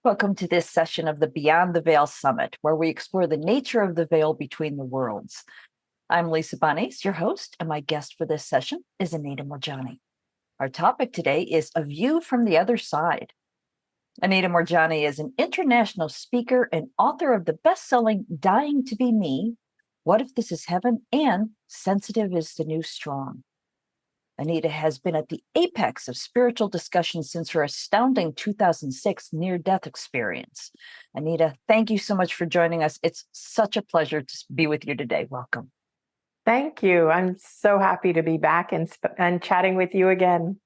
Welcome to this session of the Beyond the Veil Summit, where we explore the nature of the veil between the worlds. I'm Lisa Bonis, your host, and my guest for this session is Anita Moorjani. Our topic today is A View from the Other Side. Anita Moorjani is an international speaker and author of the best-selling Dying to Be Me, What If This Is Heaven, and Sensitive is the New Strong. Anita has been at the apex of spiritual discussion since her astounding 2006 near-death experience. Anita, thank you so much for joining us. It's such a pleasure to be with you today. Welcome. Thank you. I'm so happy to be back and chatting with you again.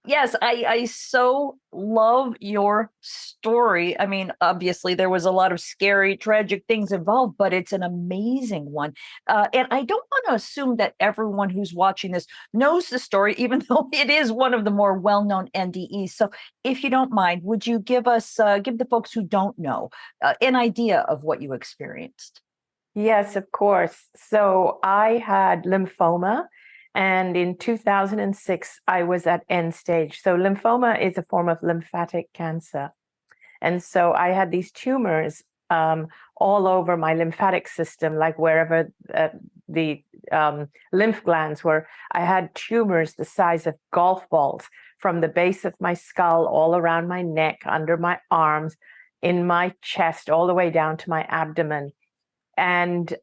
Yes, I so love your story. I mean, obviously, there was a lot of scary, tragic things involved, but it's an amazing one. And I don't want to assume that everyone who's watching this knows the story, even though it is one of the more well-known NDEs. So if you don't mind, would you give the folks who don't know an idea of what you experienced? Yes, of course. So I had lymphoma. And in 2006, I was at end stage. So lymphoma is a form of lymphatic cancer. And so I had these tumors all over my lymphatic system, like wherever the lymph glands were. I had tumors the size of golf balls from the base of my skull, all around my neck, under my arms, in my chest, all the way down to my abdomen. And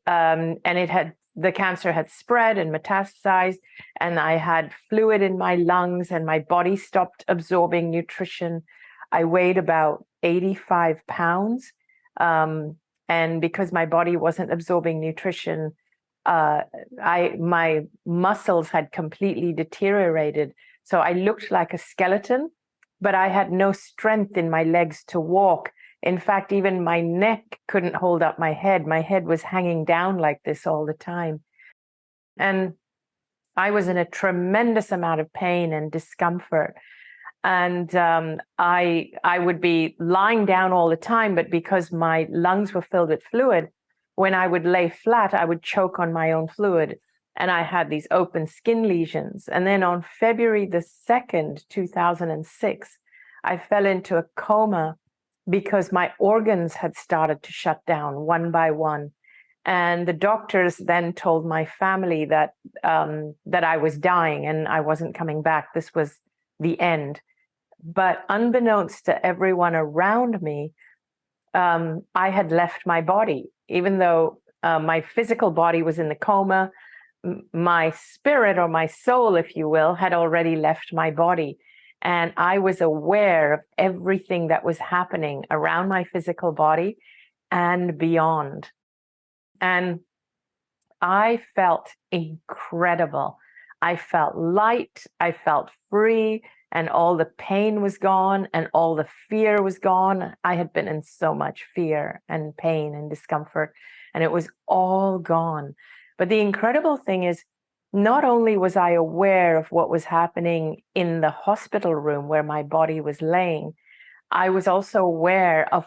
the cancer had spread and metastasized, and I had fluid in my lungs, and my body stopped absorbing nutrition. I weighed about 85 pounds. And because my body wasn't absorbing nutrition, my muscles had completely deteriorated. So I looked like a skeleton, but I had no strength in my legs to walk. In fact, even my neck couldn't hold up my head. My head was hanging down like this all the time. And I was in a tremendous amount of pain and discomfort. And I would be lying down all the time, but because my lungs were filled with fluid, when I would lay flat, I would choke on my own fluid. And I had these open skin lesions. And then on February the 2nd, 2006, I fell into a coma because my organs had started to shut down one by one. And the doctors then told my family that I was dying and I wasn't coming back. This was the end. But unbeknownst to everyone around me, I had left my body. Even though my physical body was in the coma, my spirit, or my soul, if you will, had already left my body. And I was aware of everything that was happening around my physical body and beyond. And I felt incredible. I felt light, I felt free, and all the pain was gone and all the fear was gone. I had been in so much fear and pain and discomfort, and it was all gone. But the incredible thing is, not only was I aware of what was happening in the hospital room where my body was laying, I was also aware of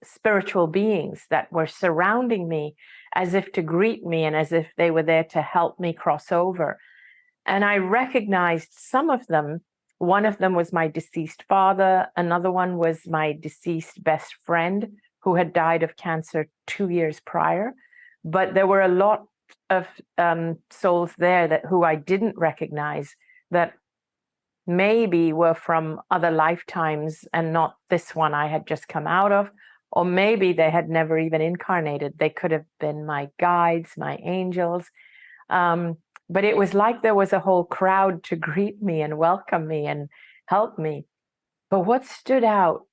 spiritual beings that were surrounding me as if to greet me and as if they were there to help me cross over. And I recognized some of them. One of them was my deceased father. Another one was my deceased best friend who had died of cancer 2 years prior. But there were a lot of souls there who I didn't recognize, that maybe were from other lifetimes and not this one I had just come out of, or maybe they had never even incarnated. They could have been my guides, my angels. But it was like there was a whole crowd to greet me and welcome me and help me. But what stood out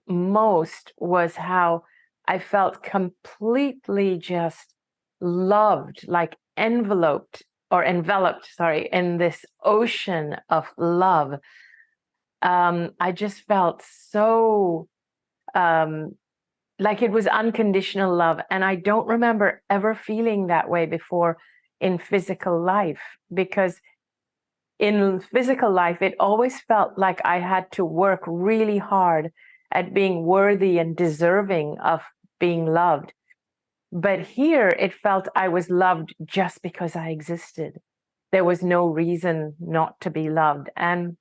most was how I felt completely just loved, like enveloped, in this ocean of love. I just felt so like it was unconditional love. And I don't remember ever feeling that way before in physical life, because in physical life, it always felt like I had to work really hard at being worthy and deserving of being loved. But here it felt I was loved just because I existed. There was no reason not to be loved. And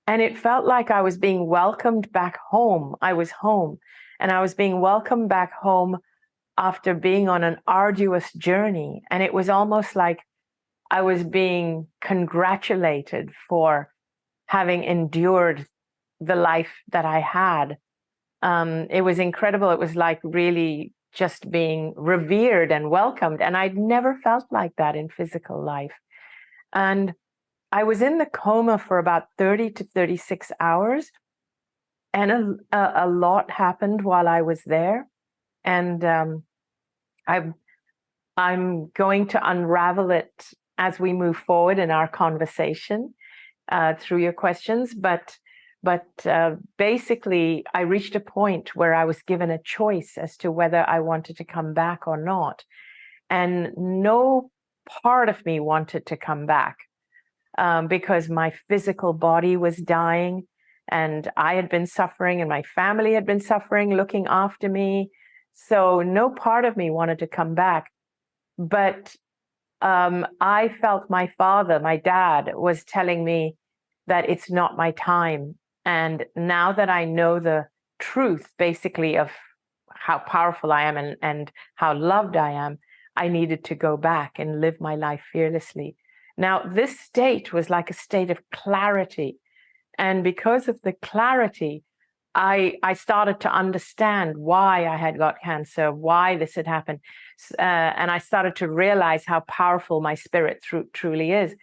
it felt like I was being welcomed back home. I was home, and I was being welcomed back home after being on an arduous journey. And it was almost like I was being congratulated for having endured the life that I had. It was incredible. It was like really just being revered and welcomed. And I'd never felt like that in physical life. And I was in the coma for about 30 to 36 hours. And a lot happened while I was there. And I'm going to unravel it as we move forward in our conversation through your questions. But basically, I reached a point where I was given a choice as to whether I wanted to come back or not. And no part of me wanted to come back because my physical body was dying, and I had been suffering, and my family had been suffering, looking after me. So no part of me wanted to come back. But I felt my father, my dad, was telling me that it's not my time. And now that I know the truth, basically, of how powerful I am and how loved I am, I needed to go back and live my life fearlessly. Now, this state was like a state of clarity. And because of the clarity, I started to understand why I had got cancer, why this had happened. And I started to realize how powerful my spirit truly is.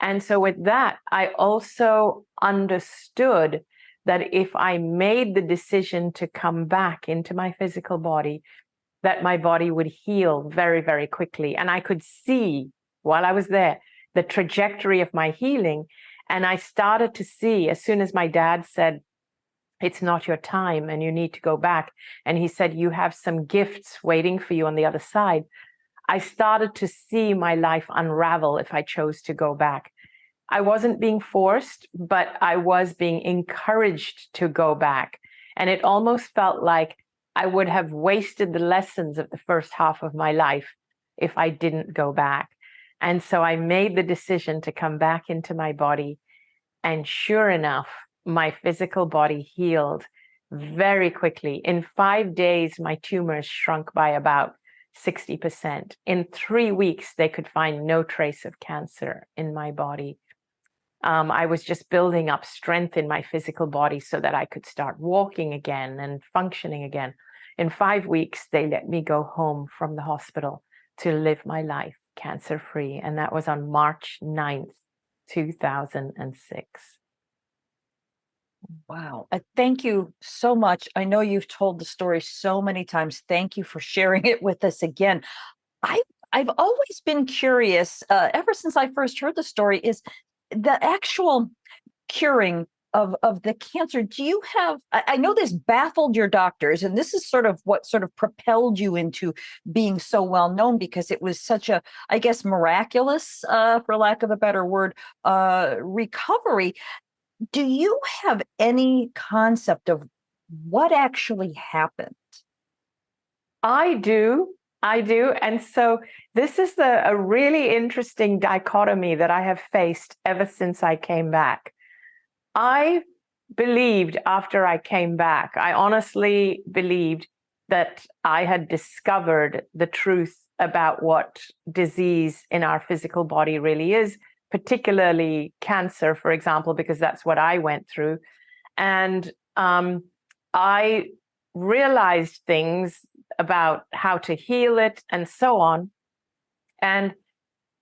And so with that, I also understood that if I made the decision to come back into my physical body, that my body would heal very, very quickly. And I could see while I was there the trajectory of my healing. And I started to see, as soon as my dad said, it's not your time and you need to go back, and he said, you have some gifts waiting for you on the other side, I started to see my life unravel if I chose to go back. I wasn't being forced, but I was being encouraged to go back. And it almost felt like I would have wasted the lessons of the first half of my life if I didn't go back. And so I made the decision to come back into my body. And sure enough, my physical body healed very quickly. In 5 days, my tumors shrunk by about 60%. In 3 weeks, they could find no trace of cancer in my body. I was just building up strength in my physical body so that I could start walking again and functioning again. In 5 weeks, they let me go home from the hospital to live my life cancer-free. And that was on March 9th, 2006. Wow. Thank you so much. I know you've told the story so many times. Thank you for sharing it with us again. I've always been curious, ever since I first heard the story, is the actual curing of the cancer. Do you have, I know this baffled your doctors, and this is sort of what sort of propelled you into being so well known, because it was such a, I guess, miraculous, for lack of a better word, recovery. Do you have any concept of what actually happened? I do. And so this is a really interesting dichotomy that I have faced ever since I came back. I believed after I came back, I honestly believed that I had discovered the truth about what disease in our physical body really is, particularly cancer, for example, because that's what I went through. And I realized things about how to heal it and so on. And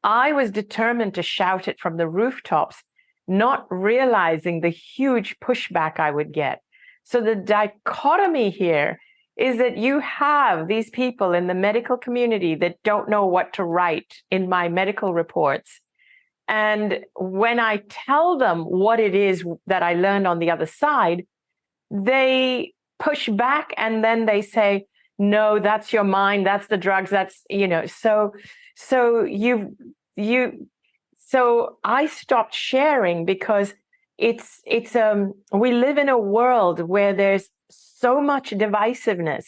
I was determined to shout it from the rooftops, not realizing the huge pushback I would get. So the dichotomy here is that you have these people in the medical community that don't know what to write in my medical reports. And when I tell them what it is that I learned on the other side, they push back, and then they say, no, that's your mind, that's the drugs, that's, so I stopped sharing because we live in a world where there's so much divisiveness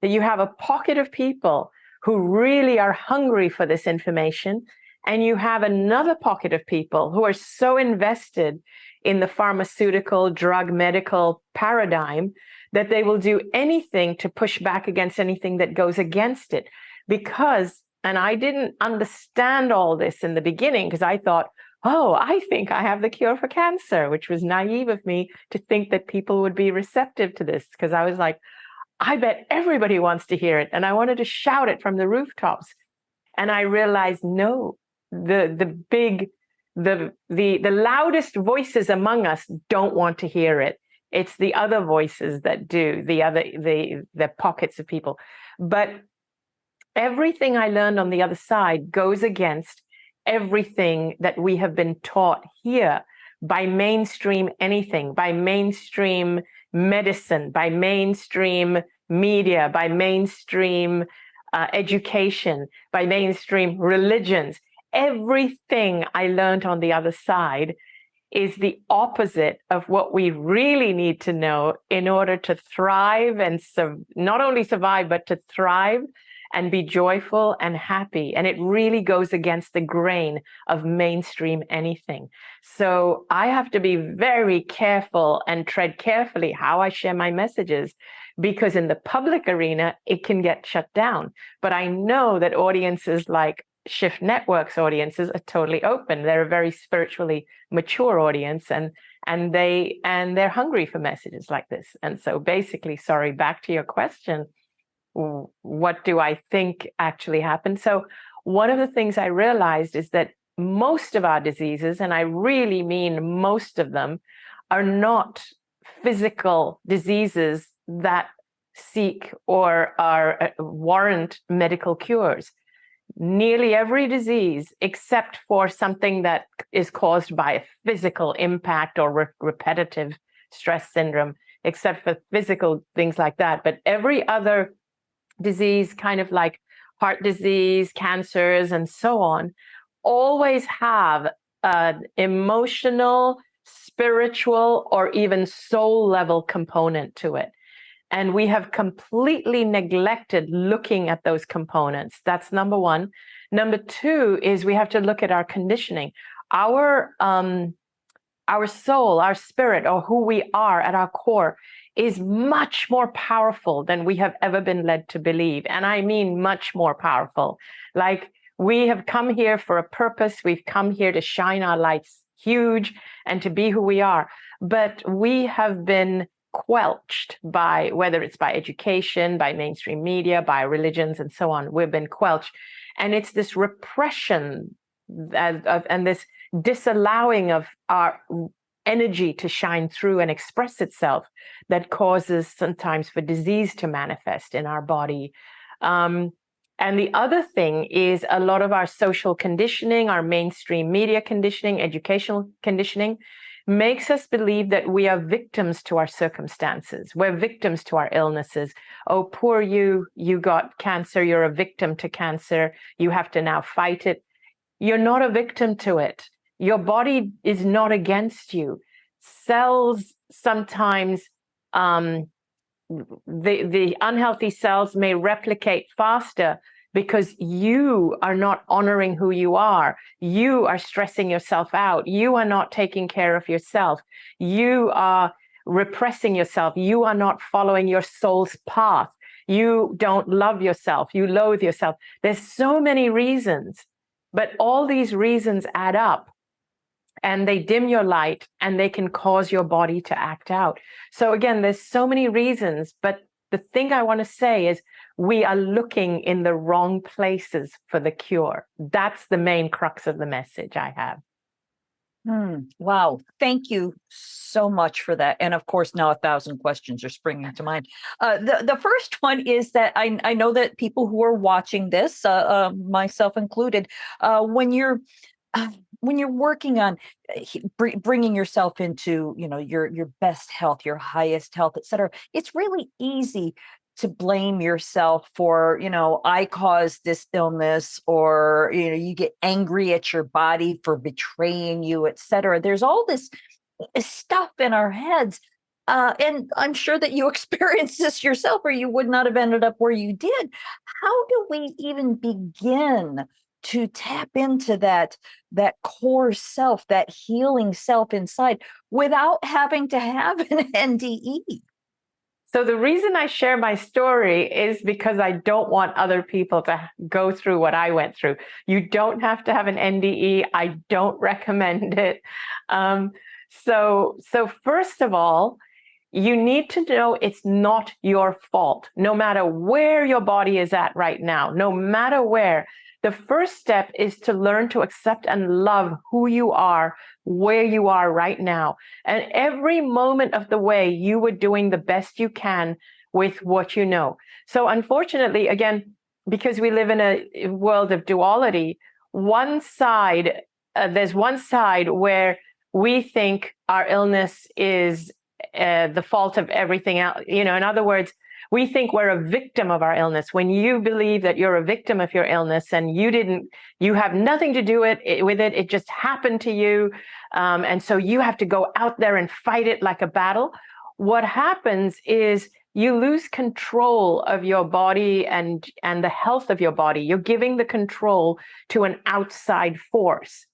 that you have a pocket of people who really are hungry for this information, and you have another pocket of people who are so invested in the pharmaceutical, drug, medical paradigm that they will do anything to push back against anything that goes against it. Because, and I didn't understand all this in the beginning, because I thought, oh, I think I have the cure for cancer, which was naive of me to think that people would be receptive to this, because I was like, I bet everybody wants to hear it. And I wanted to shout it from the rooftops. And I realized, no, the loudest voices among us don't want to hear it. It's the other voices that do, the pockets of people. But everything I learned on the other side goes against everything that we have been taught here by mainstream anything, by mainstream medicine, by mainstream media, by mainstream education, by mainstream religions. Everything I learned on the other side is the opposite of what we really need to know in order to thrive and not only survive, but to thrive and be joyful and happy. And it really goes against the grain of mainstream anything. So I have to be very careful and tread carefully how I share my messages, because in the public arena, it can get shut down. But I know that audiences like Shift Network's audiences are totally open. They're a very spiritually mature audience, and they're hungry for messages like this. And so basically, sorry, back to your question, what do I think actually happened? So one of the things I realized is that most of our diseases, and I really mean most of them, are not physical diseases that seek or are warrant medical cures. Nearly every disease, except for something that is caused by a physical impact or repetitive stress syndrome, except for physical things like that. But every other disease, kind of like heart disease, cancers, and so on, always have an emotional, spiritual, or even soul level component to it. And we have completely neglected looking at those components. That's number one. Number two is we have to look at our conditioning. Our soul, our spirit, or who we are at our core is much more powerful than we have ever been led to believe. And I mean much more powerful. Like, we have come here for a purpose. We've come here to shine our lights huge and to be who we are. But we have been quelched by, whether it's by education, by mainstream media, by religions, and so on. We've been quelched. And it's this repression and this disallowing of our energy to shine through and express itself that causes sometimes for disease to manifest in our body. And the other thing is a lot of our social conditioning, our mainstream media conditioning, educational conditioning, makes us believe that we are victims to our circumstances. We're victims to our illnesses. Oh, poor you, you got cancer, you're a victim to cancer, you have to now fight it. You're not a victim to it. Your body is not against you. Cells sometimes, the unhealthy cells may replicate faster because you are not honoring who you are. You are stressing yourself out. You are not taking care of yourself. You are repressing yourself. You are not following your soul's path. You don't love yourself. You loathe yourself. There's so many reasons, but all these reasons add up and they dim your light and they can cause your body to act out. So again, there's so many reasons, but the thing I want to say is we are looking in the wrong places for the cure. That's the main crux of the message I have. Wow. Thank you so much for that. And of course, now 1,000 questions are springing to mind. The first one is that I know that people who are watching this, myself included, when you're working on bringing yourself into, your best health, your highest health, et cetera, it's really easy to blame yourself for, I caused this illness, or, you get angry at your body for betraying you, et cetera. There's all this stuff in our heads. And I'm sure that you experienced this yourself, or you would not have ended up where you did. How do we even begin to tap into that core self, that healing self inside, without having to have an NDE? So the reason I share my story is because I don't want other people to go through what I went through. You don't have to have an NDE. I don't recommend it. So first of all, you need to know it's not your fault, no matter where your body is at right now, no matter where. The first step is to learn to accept and love who you are, where you are right now. And every moment of the way, you were doing the best you can with what you know. So unfortunately, again, because we live in a world of duality, there's one side where we think our illness is the fault of everything else. In other words, we think we're a victim of our illness. When you believe that you're a victim of your illness and you have nothing to do with it, it just happened to you. And so you have to go out there and fight it like a battle. What happens is you lose control of your body and the health of your body. You're giving the control to an outside force.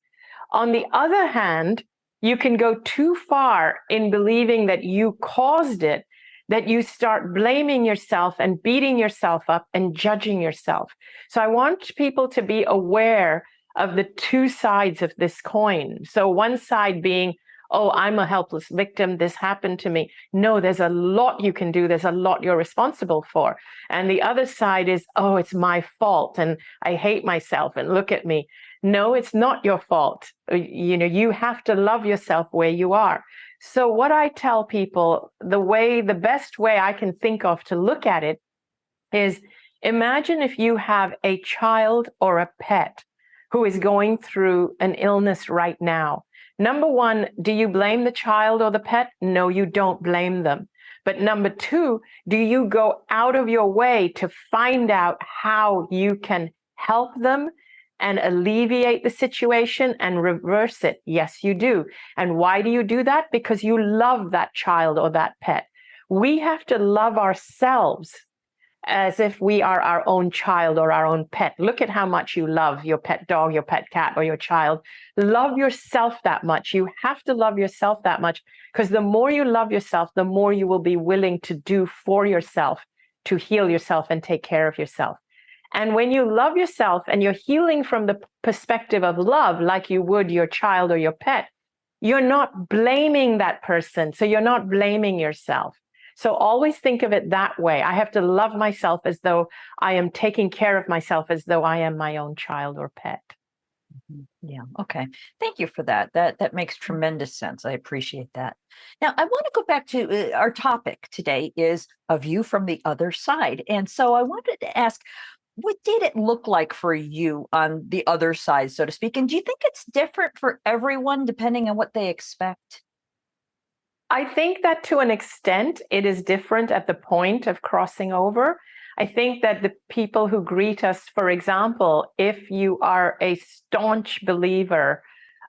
On the other hand, you can go too far in believing that you caused it, that you start blaming yourself and beating yourself up and judging yourself. So I want people to be aware of the two sides of this coin. So one side being, oh, I'm a helpless victim, this happened to me. No, there's a lot you can do. There's a lot you're responsible for. And the other side is, oh, it's my fault and I hate myself and look at me. No, it's not your fault. You have to love yourself where you are. So what I tell people, the best way I can think of to look at it is, imagine if you have a child or a pet who is going through an illness right now. Number one, do you blame the child or the pet? No, you don't blame them. But number two, do you go out of your way to find out how you can help them and alleviate the situation and reverse it? Yes, you do. And why do you do that? Because you love that child or that pet. We have to love ourselves as if we are our own child or our own pet. Look at how much you love your pet dog, your pet cat, or your child. Love yourself that much. You have to love yourself that much, because the more you love yourself, the more you will be willing to do for yourself, to heal yourself and take care of yourself. And when you love yourself and you're healing from the perspective of love, like you would your child or your pet, you're not blaming that person. So you're not blaming yourself. So always think of it that way. I have to love myself as though I am taking care of myself, as though I am my own child or pet. Yeah. Okay. Thank you for that. That makes tremendous sense. I appreciate that. Now, I want to go back to our topic today is a view from the other side. And so I wanted to ask, what did it look like for you on the other side, so to speak? And do you think it's different for everyone depending on what they expect? I think that to an extent, it is different at the point of crossing over. I think that the people who greet us, for example, if you are a staunch believer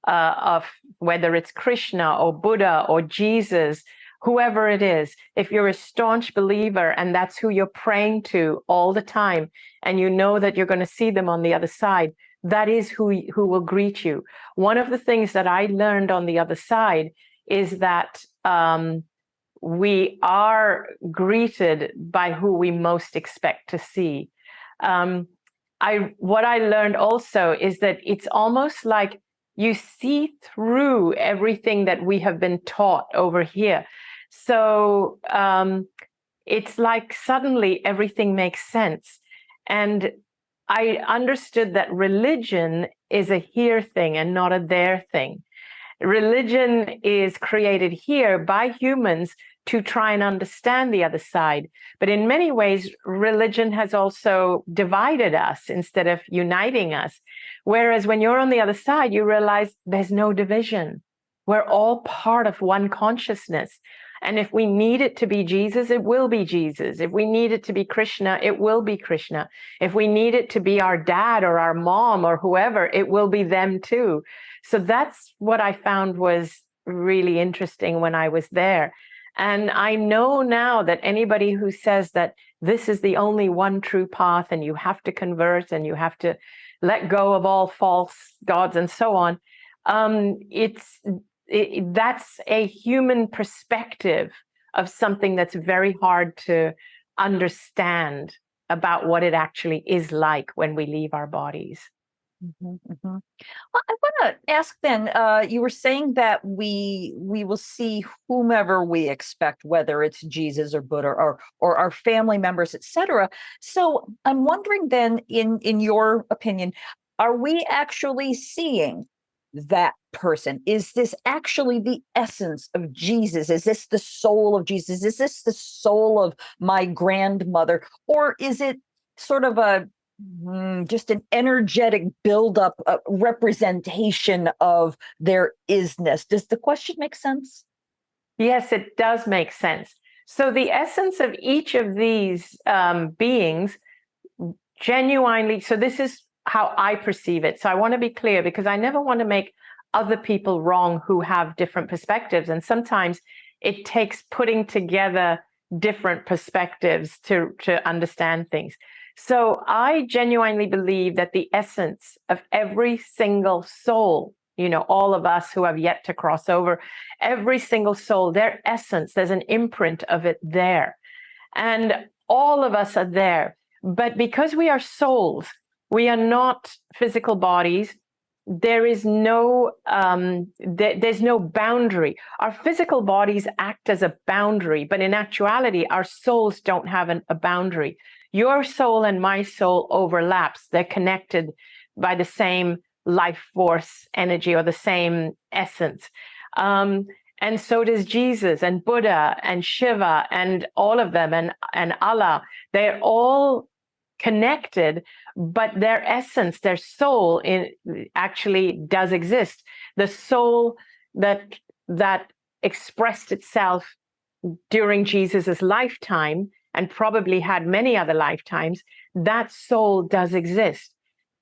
of whether it's Krishna or Buddha or Jesus, whoever it is, if you're a staunch believer and that's who you're praying to all the time, and you know that you're going to see them on the other side, that is who will greet you. One of the things that I learned on the other side is that we are greeted by who we most expect to see. What I learned also is that it's almost like you see through everything that we have been taught over here. So it's like suddenly everything makes sense. And I understood that religion is a here thing and not a there thing. Religion is created here by humans to try and understand the other side. But in many ways, religion has also divided us instead of uniting us. Whereas when you're on the other side, you realize there's no division. We're all part of one consciousness. And if we need it to be Jesus, it will be Jesus. If we need it to be Krishna, it will be Krishna. If we need it to be our dad or our mom or whoever, it will be them too. So that's what I found was really interesting when I was there. And I know now that anybody who says that this is the only one true path and you have to convert and you have to let go of all false gods and so on, that's a human perspective of something that's very hard to understand about what it actually is like when we leave our bodies. Mhm, mhm. Well, I want to ask then, you were saying that we will see whomever we expect, whether it's Jesus or Buddha or our family members, etc. So I'm wondering then, in your opinion, are we actually seeing that person? Is this actually the essence of Jesus? Is this the soul of Jesus? Is this the soul of my grandmother? Or is it sort of a just an energetic buildup, representation of their isness? Does the question make sense? Yes, it does make sense. So the essence of each of these beings genuinely, so this is how I perceive it. So I want to be clear because I never want to make other people wrong who have different perspectives. And sometimes it takes putting together different perspectives to understand things. So I genuinely believe that the essence of every single soul, all of us who have yet to cross over, every single soul, their essence, there's an imprint of it there. And all of us are there. But because we are souls, we are not physical bodies. There is there's no boundary. Our physical bodies act as a boundary, but in actuality, our souls don't have a boundary. Your soul and my soul overlaps. They're connected by the same life force energy or the same essence. And so does Jesus and Buddha and Shiva and all of them and Allah. They're all connected, but their essence, their soul actually does exist. The soul that expressed itself during Jesus's lifetime and probably had many other lifetimes, that soul does exist.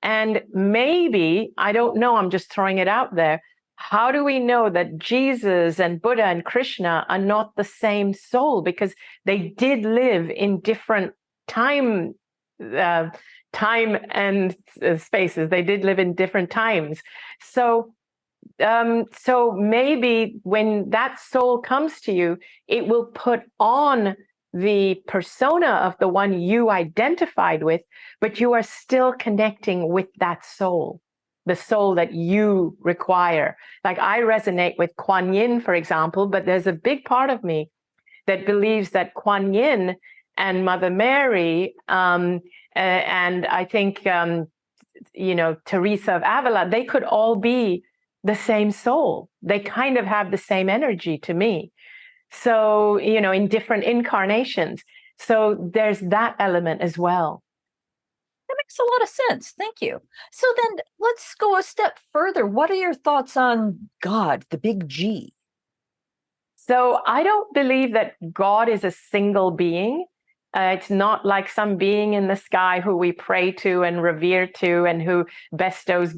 And maybe, I don't know, I'm just throwing it out there, how do we know that Jesus and Buddha and Krishna are not the same soul? Because they did live in different time and spaces. They did live in different times. So maybe when that soul comes to you, it will put on the persona of the one you identified with, but you are still connecting with that soul, the soul that you require. Like I resonate with Kuan Yin, for example, but there's a big part of me that believes that Kuan Yin and Mother Mary, and I think, Teresa of Avila, they could all be the same soul. They kind of have the same energy to me. So, in different incarnations. So there's that element as well. That makes a lot of sense. Thank you. So then let's go a step further. What are your thoughts on God, the big G? So I don't believe that God is a single being. It's not like some being in the sky who we pray to and revere to and who bestows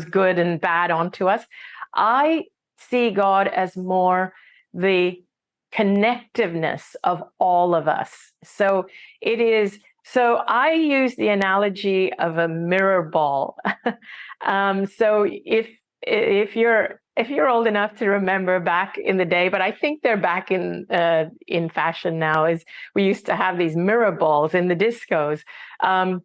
good and bad onto us. I see God as more the connectiveness of all of us. So I use the analogy of a mirror ball. So if you're old enough to remember back in the day, but I think they're back in fashion now, is we used to have these mirror balls in the discos. And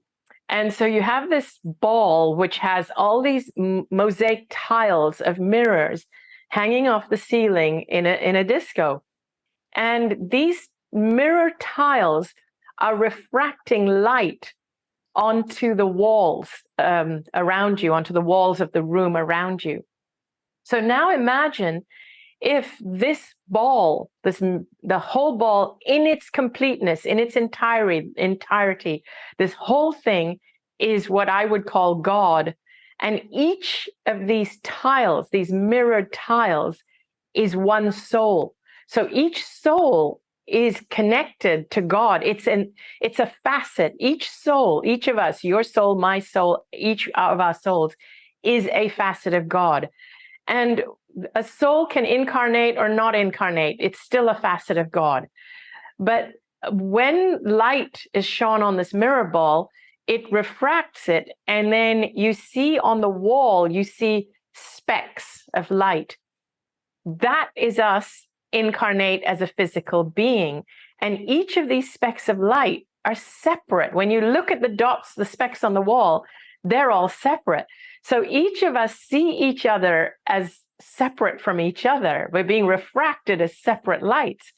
so you have this ball which has all these mosaic tiles of mirrors hanging off the ceiling in a disco. And these mirror tiles are refracting light onto the walls around you, onto the walls of the room around you. So now imagine if this ball, the whole ball in its completeness, in its entirety, this whole thing is what I would call God. And each of these tiles, these mirrored tiles, is one soul. So each soul is connected to God. It's a facet. Each soul, each of us, your soul, my soul, each of our souls is a facet of God. And a soul can incarnate or not incarnate. It's still a facet of God. But when light is shone on this mirror ball, it refracts it. And then you see on the wall, you see specks of light. That is us incarnate as a physical being. And each of these specks of light are separate. When you look at the dots, the specks on the wall, they're all separate. So each of us see each other as separate from each other. We're being refracted as separate lights,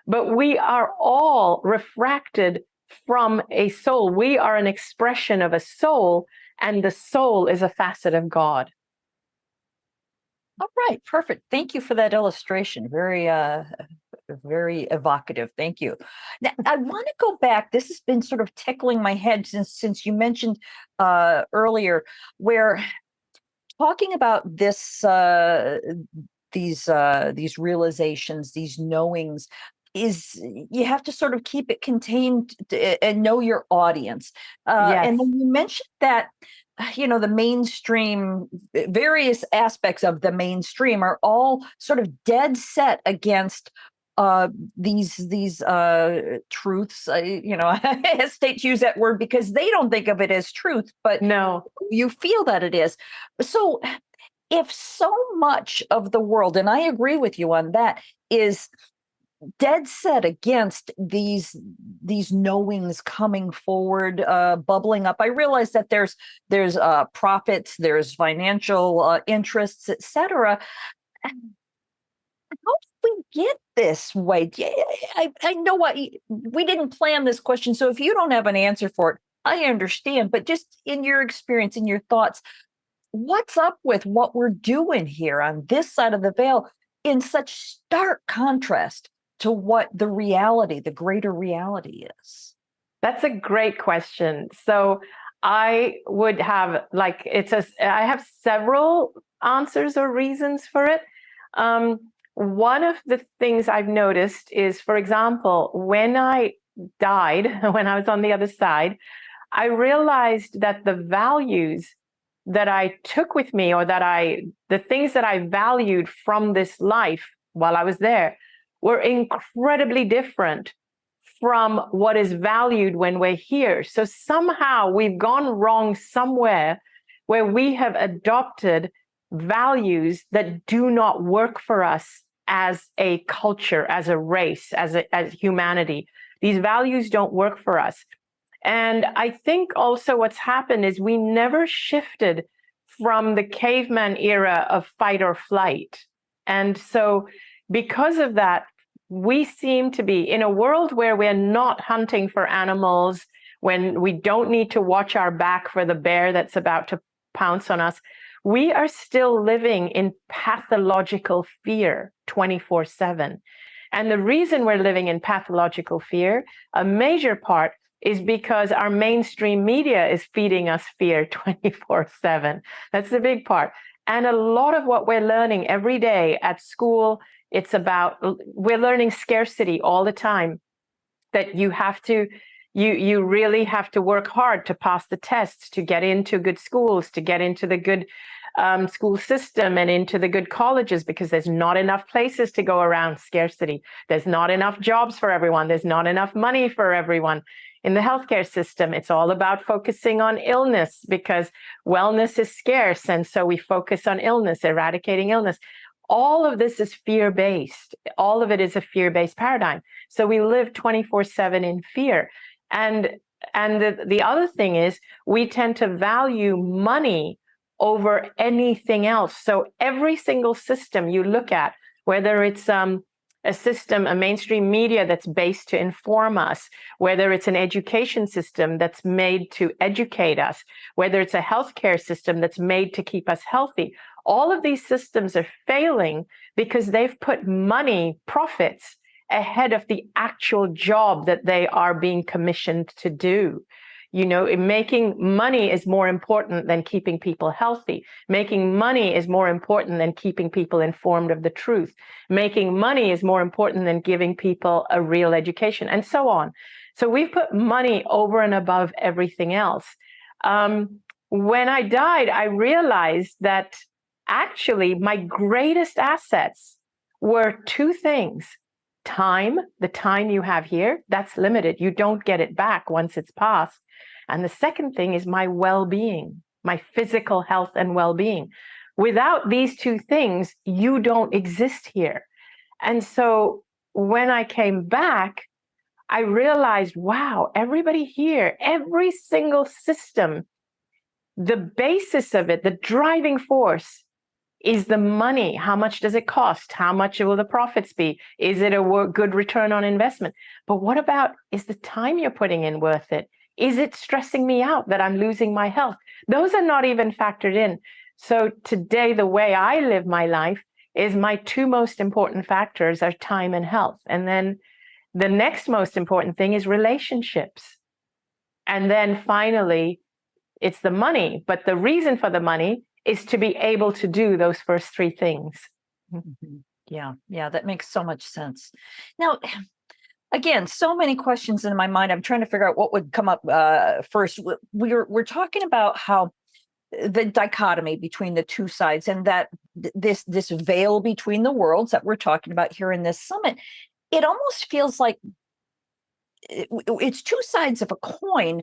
but we are all refracted from a soul. We are an expression of a soul, and the soul is a facet of God. All right, perfect. Thank you for that illustration. Very evocative. Thank you. Now, I want to go back. This has been sort of tickling my head since you mentioned earlier, where talking about these realizations, these knowings, is you have to sort of keep it contained and know your audience. Yes. And then you mentioned that the mainstream, various aspects of the mainstream are all sort of dead set against these truths. I hesitate to use that word because they don't think of it as truth, but No. you feel that it is. So if so much of the world, and I agree with you on that, is dead set against these knowings coming forward, bubbling up. I realize that there's profits, there's financial interests, etc. How did we get this way? I know what we didn't plan this question, so if you don't have an answer for it, I understand. But just in your experience, in your thoughts, what's up with what we're doing here on this side of the veil in such stark contrast to what the reality, the greater reality is? That's a great question. So I would have I have several answers or reasons for it. One of the things I've noticed is, for example, when I died, when I was on the other side, I realized that the values that I took with me, or the things that I valued from this life while I was there, were incredibly different from what is valued when we're here. So somehow we've gone wrong somewhere where we have adopted values that do not work for us as a culture, as a race, as humanity. These values don't work for us. And I think also what's happened is we never shifted from the caveman era of fight or flight. And so because of that, we seem to be in a world where we're not hunting for animals, when we don't need to watch our back for the bear that's about to pounce on us. We are still living in pathological fear 24/7. And the reason we're living in pathological fear, a major part, is because our mainstream media is feeding us fear 24/7. That's the big part. And a lot of what we're learning every day at school, we're learning scarcity all the time, that you really have to work hard to pass the tests, to get into good schools, to get into the good school system and into the good colleges, because there's not enough places to go around. Scarcity. There's not enough jobs for everyone. There's not enough money for everyone. In the healthcare system, it's all about focusing on illness because wellness is scarce. And so we focus on illness, eradicating illness. All of this is fear-based. All of it is a fear-based paradigm. So we live 24/7 in fear. And the other thing is, we tend to value money over anything else. So every single system you look at, whether it's a system, a mainstream media that's based to inform us, whether it's an education system that's made to educate us, whether it's a healthcare system that's made to keep us healthy, all of these systems are failing because they've put money, profits, ahead of the actual job that they are being commissioned to do. Making money is more important than keeping people healthy. Making money is more important than keeping people informed of the truth. Making money is more important than giving people a real education, and so on. So we've put money over and above everything else. When I died, I realized that actually my greatest assets were two things. Time, the time you have here, that's limited. You don't get it back once it's passed. And the second thing is my well-being, my physical health and well-being. Without these two things, you don't exist here. And so when I came back, I realized, wow, everybody here, every single system, the basis of it, the driving force is the money. How much does it cost? How much will the profits be? Is it a good return on investment? But what about, is the time you're putting in worth it? Is it stressing me out that I'm losing my health? Those are not even factored in. So today, the way I live my life is my two most important factors are time and health. And then the next most important thing is relationships. And then finally, it's the money. But the reason for the money is to be able to do those first three things. Mm-hmm. Yeah, that makes so much sense. Now, again, so many questions in my mind. I'm trying to figure out what would come up first. We're talking about how the dichotomy between the two sides, and that this veil between the worlds that we're talking about here in this summit, it almost feels like it's two sides of a coin.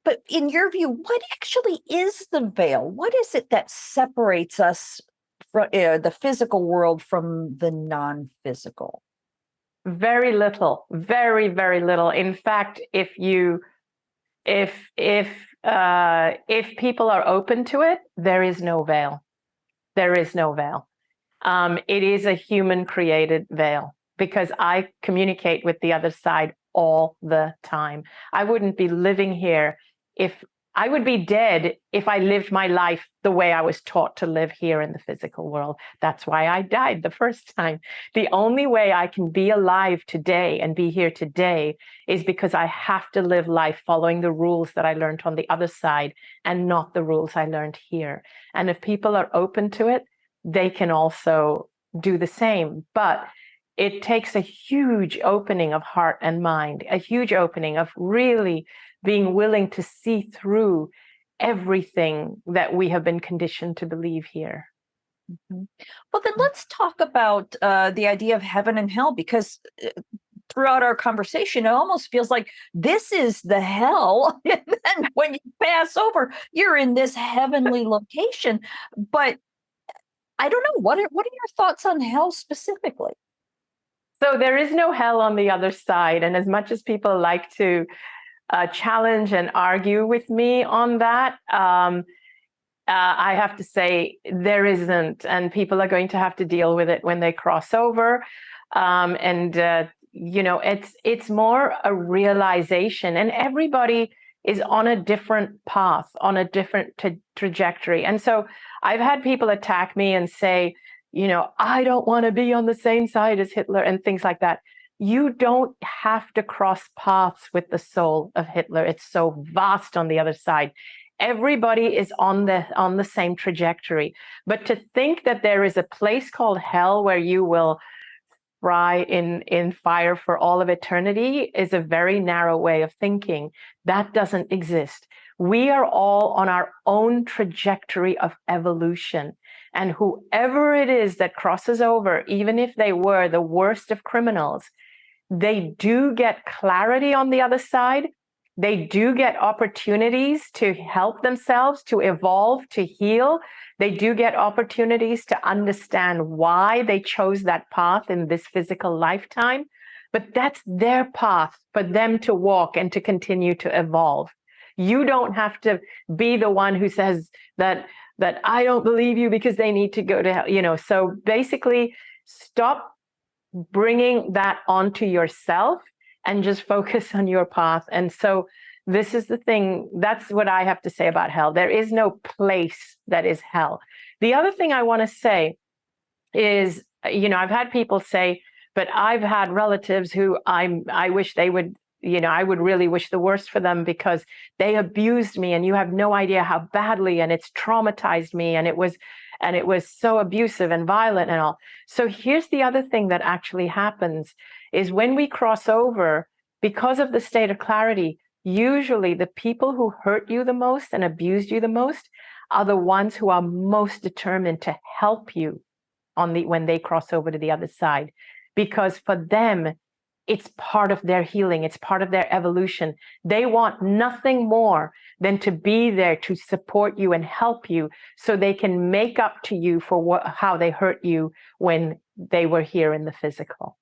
But in your view, what actually is the veil? What is it that separates us from the physical world from the non-physical? Very little, very, very little. In fact, if people are open to it, there is no veil. There is no veil. It is a human created veil because I communicate with the other side all the time. I wouldn't be living here if I would be dead if I lived my life the way I was taught to live here in the physical world. That's why I died the first time. The only way I can be alive today and be here today is because I have to live life following the rules that I learned on the other side and not the rules I learned here. And if people are open to it, they can also do the same. But it takes a huge opening of heart and mind, a huge opening of really being willing to see through everything that we have been conditioned to believe here. Mm-hmm. Well, then let's talk about the idea of heaven and hell, because throughout our conversation, it almost feels like this is the hell. And then when you pass over, you're in this heavenly location. But I don't know, what are your thoughts on hell specifically? So there is no hell on the other side. And as much as people like to challenge and argue with me on that, I have to say there isn't, and people are going to have to deal with it when they cross over. It's more a realization, and everybody is on a different path, on a different trajectory. And so I've had people attack me and say, I don't want to be on the same side as Hitler and things like that. You don't have to cross paths with the soul of Hitler. It's so vast on the other side. Everybody is on the same trajectory. But to think that there is a place called hell where you will fry in fire for all of eternity is a very narrow way of thinking. That doesn't exist. We are all on our own trajectory of evolution. And whoever it is that crosses over, even if they were the worst of criminals, they do get clarity on the other side. They do get opportunities to help themselves, to evolve, to heal. They do get opportunities to understand why they chose that path in this physical lifetime. But that's their path for them to walk and to continue to evolve. You don't have to be the one who says that I don't believe you because they need to go to hell. So basically, stop bringing that onto yourself and just focus on your path. And so this is the thing. That's what I have to say about hell. There is no place that is hell. The other thing I want to say is, I've had people say, but I've had relatives who I wish they would, I would really wish the worst for them because they abused me and you have no idea how badly, and it's traumatized me, and it was so abusive and violent and all. So here's the other thing that actually happens is when we cross over, because of the state of clarity, usually the people who hurt you the most and abused you the most are the ones who are most determined to help you when they cross over to the other side, because for them, it's part of their healing. It's part of their evolution. They want nothing more than to be there to support you and help you so they can make up to you for how they hurt you when they were here in the physical.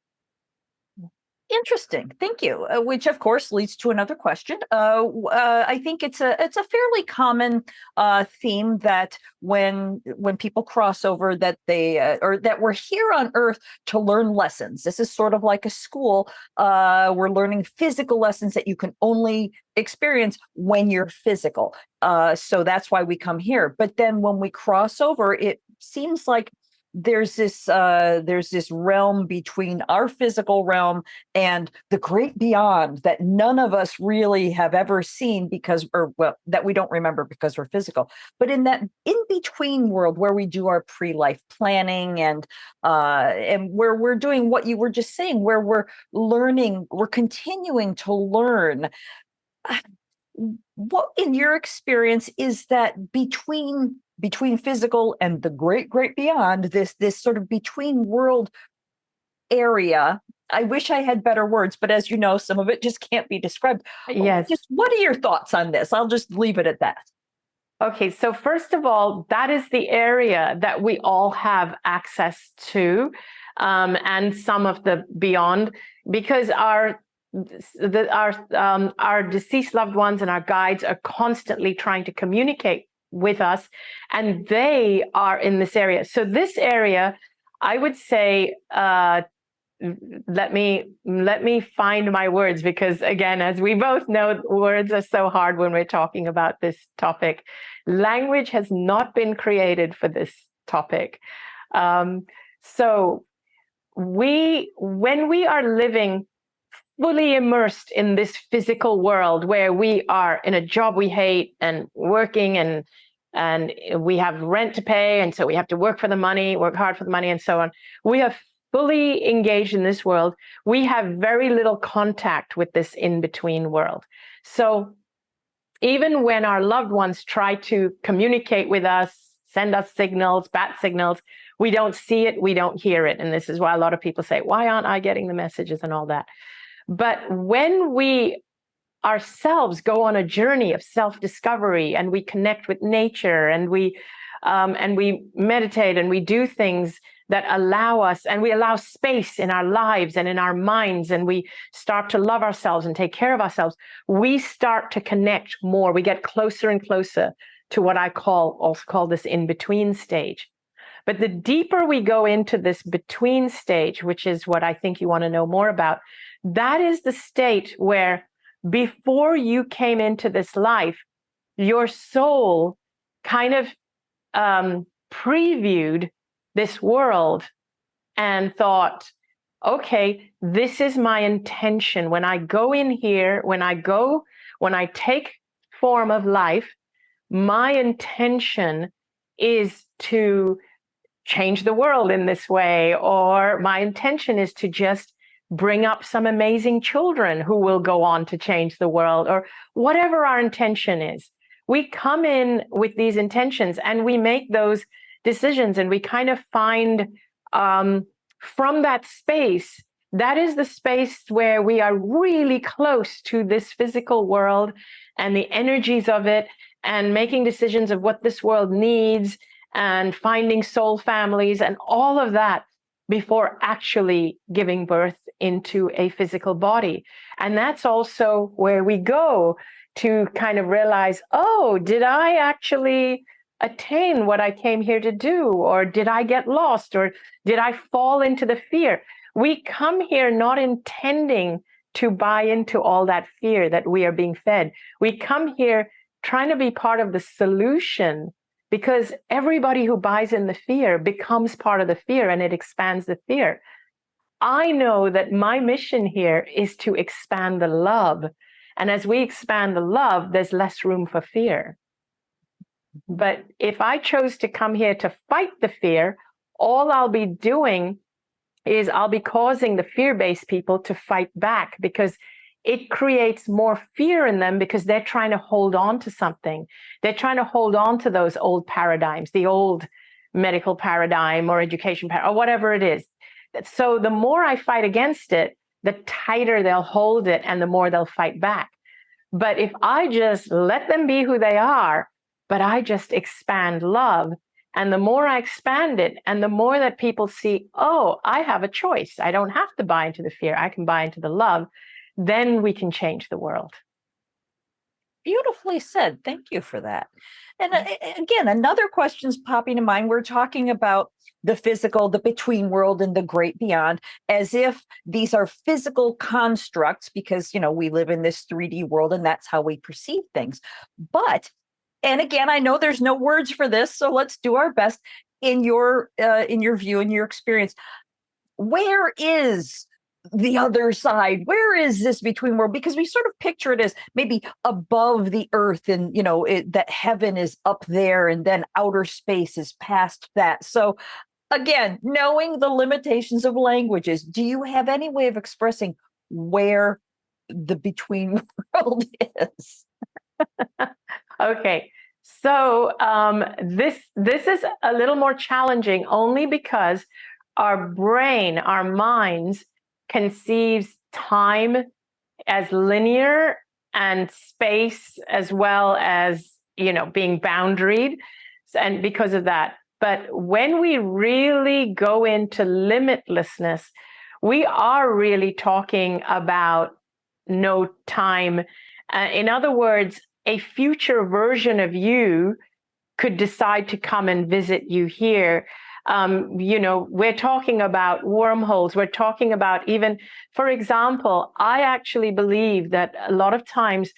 Interesting. Thank you. Which, of course, leads to another question. I think it's a fairly common theme that when people cross over, that they or that we're here on Earth to learn lessons. This is sort of like a school. We're learning physical lessons that you can only experience when you're physical. So that's why we come here. But then when we cross over, it seems like there's this realm between our physical realm and the great beyond that none of us really have ever seen that we don't remember because we're physical. But in that in-between world where we do our pre-life planning and where we're doing what you were just saying, where we're learning, we're continuing to learn. What, in your experience, is that between physical and the great beyond, this sort of between world area? I wish I had better words, but as you know, some of it just can't be described. Yes. Just what are your thoughts on this? I'll just leave it at that. Okay, so first of all, that is the area that we all have access to, and some of the beyond, because our deceased loved ones and our guides are constantly trying to communicate with us, and they are in this area. So this area, I would say, let me find my words, because again, as we both know, words are so hard when we're talking about this topic. Language has not been created for this topic. So when we are living fully immersed in this physical world where we are in a job we hate and working and we have rent to pay, and so we have to work hard for the money and so on. We are fully engaged in this world. We have very little contact with this in-between world. So even when our loved ones try to communicate with us, send us signals, bat signals, we don't see it, we don't hear it. And this is why a lot of people say, why aren't I getting the messages and all that? But when we ourselves go on a journey of self-discovery and we connect with nature and we meditate and we do things that allow us, and we allow space in our lives and in our minds, and we start to love ourselves and take care of ourselves, we start to connect more. We get closer and closer to what I also call this in-between stage. But the deeper we go into this between stage, which is what I think you want to know more about, that is the state where before you came into this life, your soul kind of previewed this world and thought, okay, this is my intention. When I go in here, when I take form of life, my intention is to change the world in this way, or my intention is to just bring up some amazing children who will go on to change the world, or whatever our intention is. We come in with these intentions and we make those decisions, and we kind of find from that space, that is the space where we are really close to this physical world and the energies of it, and making decisions of what this world needs, and finding soul families and all of that before actually giving birth into a physical body. And that's also where we go to kind of realize, oh, did I actually attain what I came here to do? Or did I get lost? Or did I fall into the fear? We come here not intending to buy into all that fear that we are being fed. We come here trying to be part of the solution, because everybody who buys in the fear becomes part of the fear, and it expands the fear. I know that my mission here is to expand the love. And as we expand the love, there's less room for fear. But if I chose to come here to fight the fear, all I'll be doing is I'll be causing the fear-based people to fight back, because it creates more fear in them because they're trying to hold on to something. They're trying to hold on to those old paradigms, the old medical paradigm or education paradigm or whatever it is. So the more I fight against it, the tighter they'll hold it and the more they'll fight back. But if I just let them be who they are, but I just expand love, and the more I expand it, and the more that people see, oh, I have a choice. I don't have to buy into the fear. I can buy into the love. Then we can change the world. Beautifully said. Thank you for that. And again, another question's popping to mind. We're talking about the physical, the between world, and the great beyond, as if these are physical constructs, because we live in this 3D world and that's how we perceive things. But, and again, I know there's no words for this, so let's do our best. In your view, in your experience, where is the other side? Where is this between world? Because we sort of picture it as maybe above the earth, and that heaven is up there, and then outer space is past that. So again, knowing the limitations of languages, do you have any way of expressing where the between world is? Okay. So this is a little more challenging only because our brain, our minds, conceives time as linear and space as well as being boundaried, and because of that. But when we really go into limitlessness, we are really talking about no time. In other words, a future version of you could decide to come and visit you here. We're talking about wormholes. We're talking about even, for example, I actually believe that a lot of times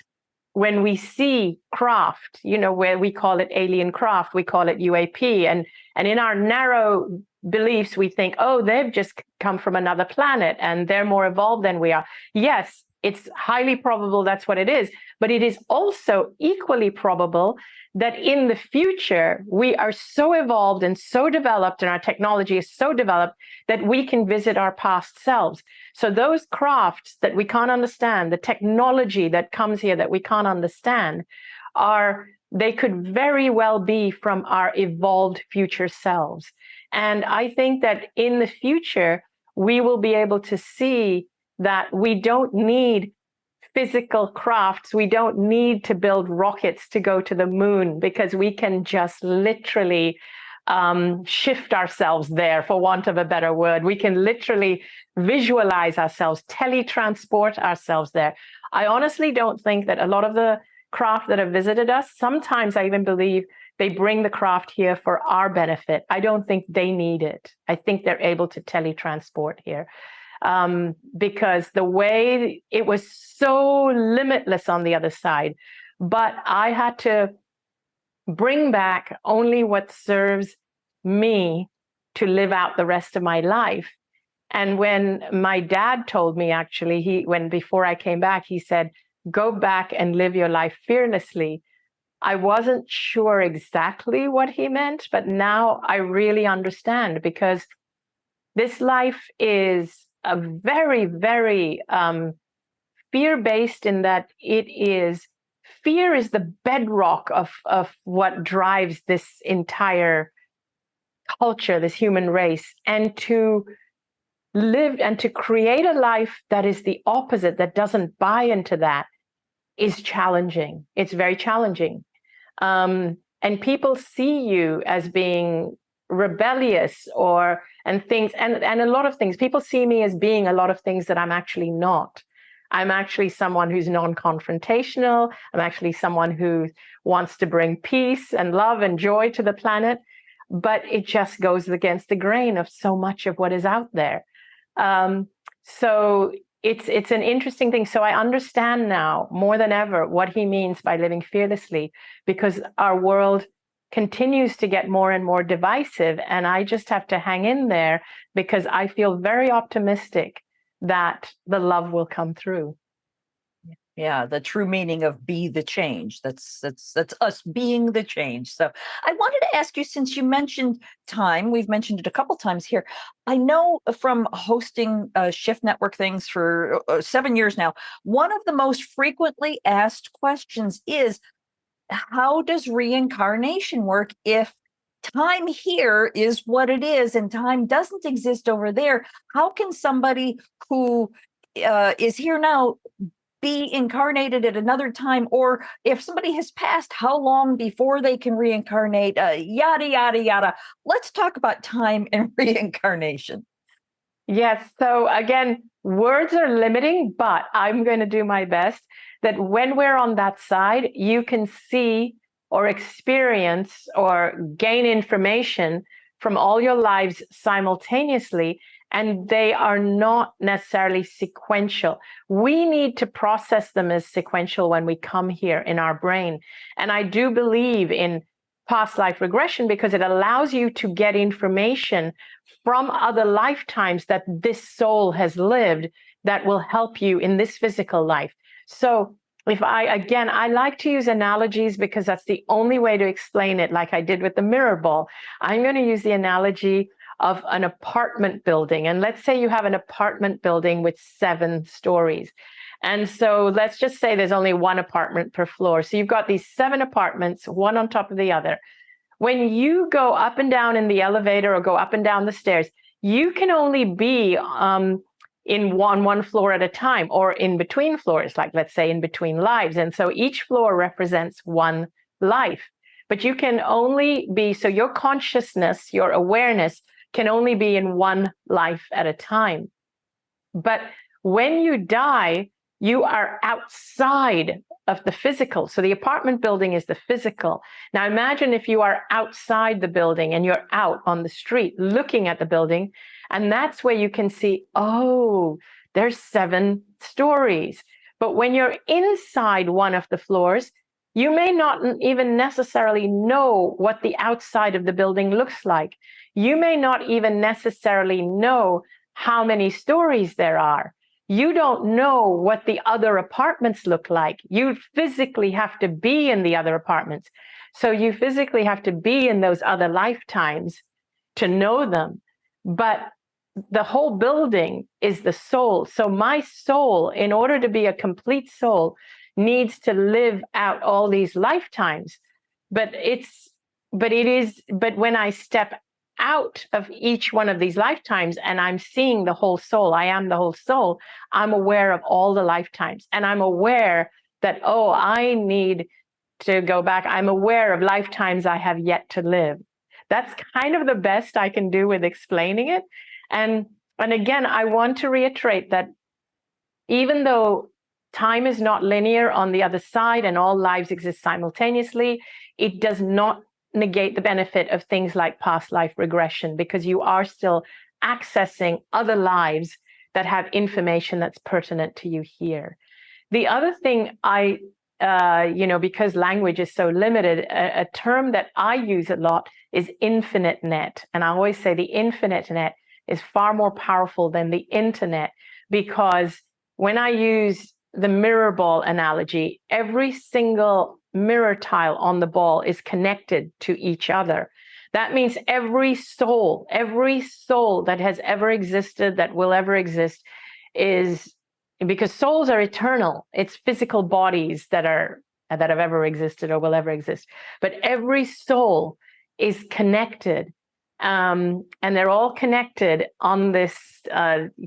when we see craft, where we call it alien craft, we call it UAP, and in our narrow beliefs, we think, oh, they've just come from another planet and they're more evolved than we are. Yes, it's highly probable that's what it is, but it is also equally probable that in the future, we are so evolved and so developed, and our technology is so developed that we can visit our past selves. So those crafts that we can't understand, the technology that comes here that we can't understand, they could very well be from our evolved future selves. And I think that in the future, we will be able to see that we don't need physical crafts. We don't need to build rockets to go to the moon, because we can just literally shift ourselves there, for want of a better word. We can literally visualize ourselves, teletransport ourselves there. I honestly don't think that a lot of the craft that have visited us, sometimes I even believe they bring the craft here for our benefit. I don't think they need it. I think they're able to teletransport here. Because the way it was so limitless on the other side, but I had to bring back only what serves me to live out the rest of my life. And when my dad told me, actually, before I came back, he said, go back and live your life fearlessly. I wasn't sure exactly what he meant, but now I really understand, because this life is a very, very fear-based, in that fear is the bedrock of what drives this entire culture, this human race. And to live and to create a life that is the opposite, that doesn't buy into that, is challenging. It's very challenging. And people see you as being rebellious and things, and a lot of things. People see me as being a lot of things that I'm actually not. I'm actually someone who's non-confrontational. I'm actually someone who wants to bring peace and love and joy to the planet, but it just goes against the grain of so much of what is out there. So it's an interesting thing. So I understand now more than ever what he means by living fearlessly, because our world continues to get more and more divisive, and I just have to hang in there, because I feel very optimistic that the love will come through. Yeah, the true meaning of be the change. That's us being the change. So I wanted to ask you, since you mentioned time, we've mentioned it a couple times here. I know from hosting Shift Network things for 7 years now, one of the most frequently asked questions is, how does reincarnation work if time here is what it is and time doesn't exist over there? How can somebody who is here now be incarnated at another time? Or if somebody has passed, how long before they can reincarnate? Yada, yada, yada. Let's talk about time and reincarnation. Yes. So again, words are limiting, but I'm going to do my best that when we're on that side, you can see or experience or gain information from all your lives simultaneously, and they are not necessarily sequential. We need to process them as sequential when we come here in our brain. And I do believe in past life regression because it allows you to get information from other lifetimes that this soul has lived that will help you in this physical life. So if I like to use analogies because that's the only way to explain it, like I did with the mirror ball. I'm going to use the analogy of an apartment building. And let's say you have an apartment building with 7 stories. And so let's just say there's only 1 apartment per floor. So you've got these 7 apartments, one on top of the other. When you go up and down in the elevator or go up and down the stairs, you can only be in one floor at a time, or in between floors, like let's say in between lives. And so each floor represents one life. But you can only be, so your consciousness, your awareness can only be in one life at a time. But when you die, you are outside of the physical. So the apartment building is the physical. Now imagine if you are outside the building and you're out on the street looking at the building, and that's where you can see, oh, there's 7 stories. But when you're inside one of the floors, you may not even necessarily know what the outside of the building looks like. You may not even necessarily know how many stories there are. You don't know what the other apartments look like. You physically have to be in the other apartments. So you physically have to be in those other lifetimes to know them. But the whole building is the soul. So my soul, in order to be a complete soul, needs to live out all these lifetimes. But when I step out of each one of these lifetimes and I'm seeing the whole soul, I am the whole soul, I'm aware of all the lifetimes. And I'm aware that, oh, I need to go back. I'm aware of lifetimes I have yet to live. That's kind of the best I can do with explaining it. And again, I want to reiterate that even though time is not linear on the other side and all lives exist simultaneously, it does not negate the benefit of things like past life regression, because you are still accessing other lives that have information that's pertinent to you here. The other thing because language is so limited, a term that I use a lot is infinite net. And I always say the infinite net is far more powerful than the internet, because when I use the mirror ball analogy, every single mirror tile on the ball is connected to each other. That means every soul that has ever existed, that will ever exist, is, because souls are eternal. It's physical bodies that have ever existed or will ever exist. But every soul is connected, and they're all connected on this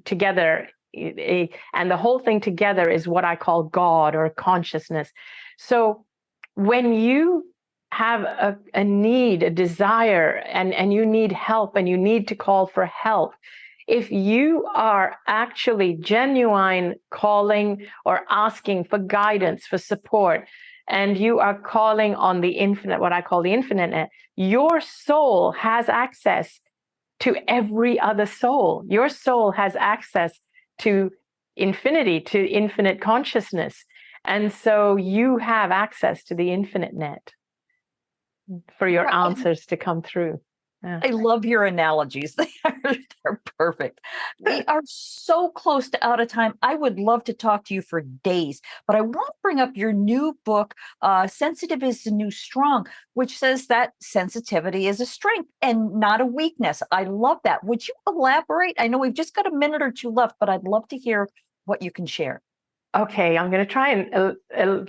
together. And the whole thing together is what I call God or consciousness. So when you have a need, a desire, and you need help and you need to call for help, if you are actually genuine calling or asking for guidance, for support, and you are calling on the infinite, what I call the infinite net, your soul has access to every other soul. Your soul has access to infinity, to infinite consciousness. And so you have access to the infinite net for your answers to come through. Yeah. I love your analogies. They're perfect. We are so close to out of time. I would love to talk to you for days, but I want to bring up your new book, Sensitive is the New Strong, which says that sensitivity is a strength and not a weakness. I love that. Would you elaborate? I know we've just got a minute or two left, but I'd love to hear what you can share. Okay, I'm going to try and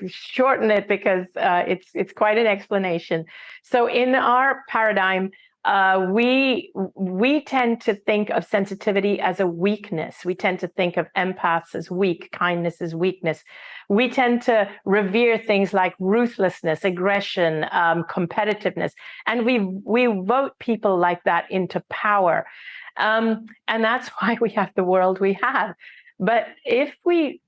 shorten it because it's quite an explanation. So in our paradigm, we tend to think of sensitivity as a weakness. We tend to think of empaths as weak, kindness as weakness. We tend to revere things like ruthlessness, aggression, competitiveness, and we vote people like that into power. And that's why we have the world we have. But if we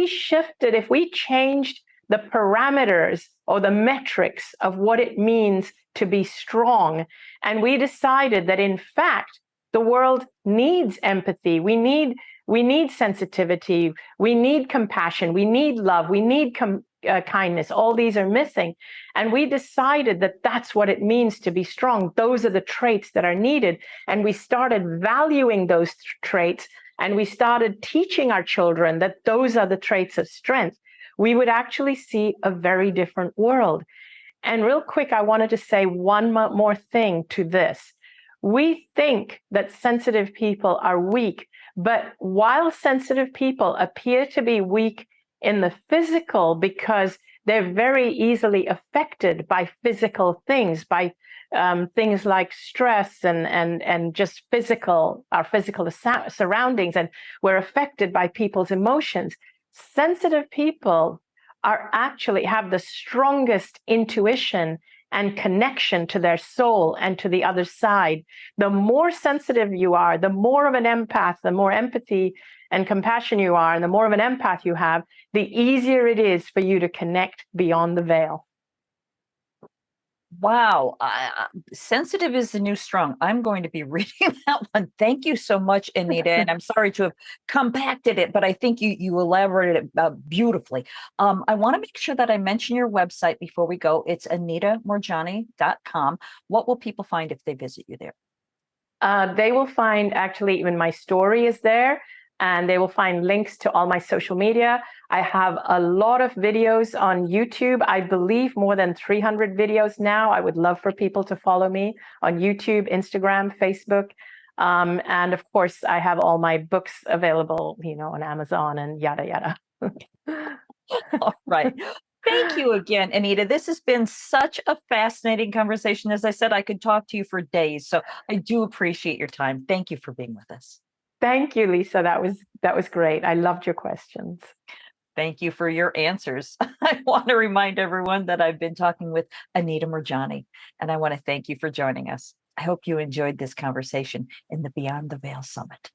shifted, if we changed the parameters or the metrics of what it means to be strong, and we decided that in fact the world needs empathy, we need sensitivity, we need compassion, we need love, we need kindness. All these are missing, and we decided that that's what it means to be strong. Those are the traits that are needed, and we started valuing those traits. And we started teaching our children that those are the traits of strength, we would actually see a very different world. And real quick, I wanted to say one more thing to this. We think that sensitive people are weak, but while sensitive people appear to be weak in the physical because they're very easily affected by physical things, by things like stress and just our physical surroundings, and we're affected by people's emotions. Sensitive people actually have the strongest intuition and connection to their soul and to the other side. The more sensitive you are, the more of an empath, the more empathy and compassion you are, and the more of an empath you have, the easier it is for you to connect beyond the veil. Wow. Sensitive is the new strong. I'm going to be reading that one. Thank you so much, Anita. And I'm sorry to have compacted it, but I think you elaborated it beautifully. I want to make sure that I mention your website before we go. It's anitamorjani.com. What will people find if they visit you there? They will find, actually, even my story is there, and they will find links to all my social media. I have a lot of videos on YouTube. I believe more than 300 videos now. I would love for people to follow me on YouTube, Instagram, Facebook. And of course, I have all my books available, on Amazon and yada, yada. All right. Thank you again, Anita. This has been such a fascinating conversation. As I said, I could talk to you for days. So I do appreciate your time. Thank you for being with us. Thank you, Lisa. That was great. I loved your questions. Thank you for your answers. I want to remind everyone that I've been talking with Anita Moorjani, and I want to thank you for joining us. I hope you enjoyed this conversation in the Beyond the Veil Summit.